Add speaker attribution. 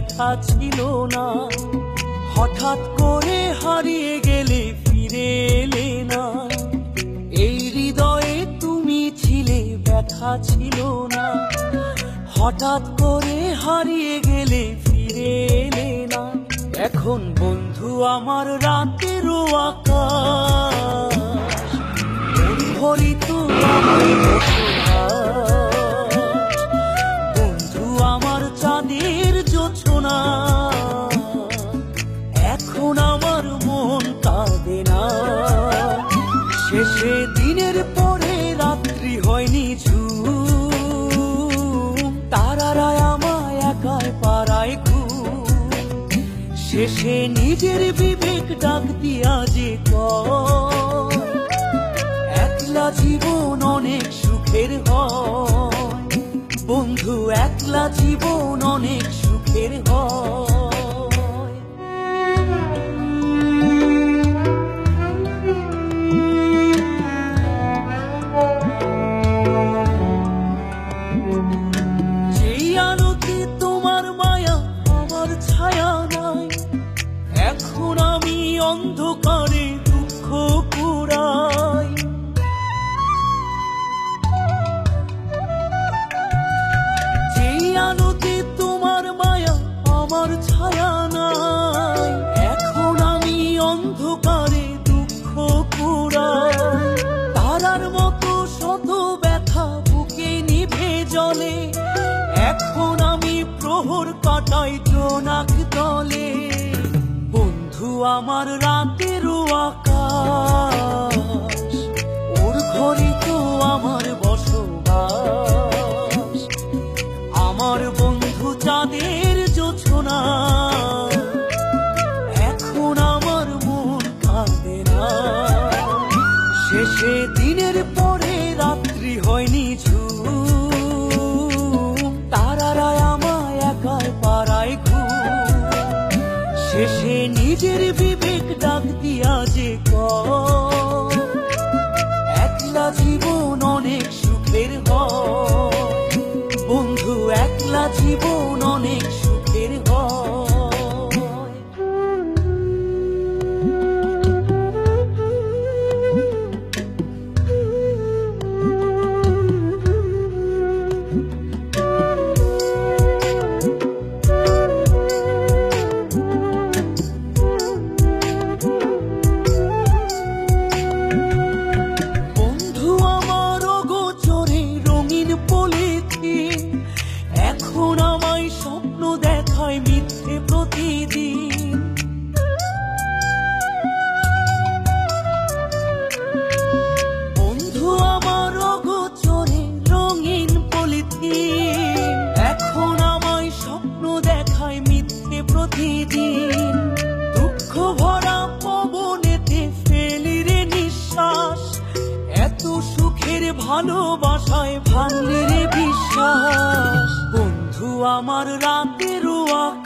Speaker 1: ব্যথা ছিল না। হঠাৎ করে হারিয়ে গেলে ফিরে এলে না। এই হৃদয়ে তুমি ছিলে, ব্যথা ছিল না। হঠাৎ করে হারিয়ে গেলে ফিরে এলে না। এখন বন্ধু আমার রাতেরও আকাশ, ভরিত আমার বসবাস। বন্ধু আমার চাঁদের জোছনা, এখন আমার মন কাঁদে না। শেষে দিনের পরে রাত্রি হয়নি ঝুম, তারারা আমায় একাই পাড়ায় ঘুম। শেষে নিজের বিবেক ডাক দিয়া যে কয়, একলা জীবন অনেক সুখের হয়। বন্ধু একলা জীবন অনেক সুখের হয়। যেই আলোতে তোমার মায়া আমার ছায়া নাই, এখন আমি অন্ধকারে দুঃখ কুড়াই। যেই আলোতে তোমার মায়া আমার ছায়া নাই, এখন আমি অন্ধকারে দুঃখ কুড়াই। তারার মতো শত ব্যথা বুকে নিভে জ্বলে, এখন আমি প্রহর কাটাই জোনাক তলে। বন্ধু আমার রাতেরও আকাশ, ওর ঘরে তো আমার বসবাস। আমার বন্ধু চাঁদের জোছনা, এখন আমার মন কাঁদে না। শেষে দিনের পরে রাত্রি হয়নি ঝুম, তারারা আমায় একাই পাড়ায় ঘুম। শেষে নিজের বিবেক ডাক দিয়া যে কয়, একলা জীবন অনেক সুখের হয়। বন্ধু একলা জীবন অনেক সুখের হয়। এখন আমায় স্বপ্ন দেখায় মিথ্যে প্রতিদিন। বন্ধু আমার অগোচরে রঙিন পলিথিন, এখন আমায় স্বপ্ন দেখায় মিথ্যে প্রতিদিন। দুঃখ ভরা পবনেতে ফেলি রে নিঃশ্বাস, এত সুখের ভালোবাসায় ভাঙলি রে বিশ্বাস। বন্ধু আমার রাতেরও আকাশ,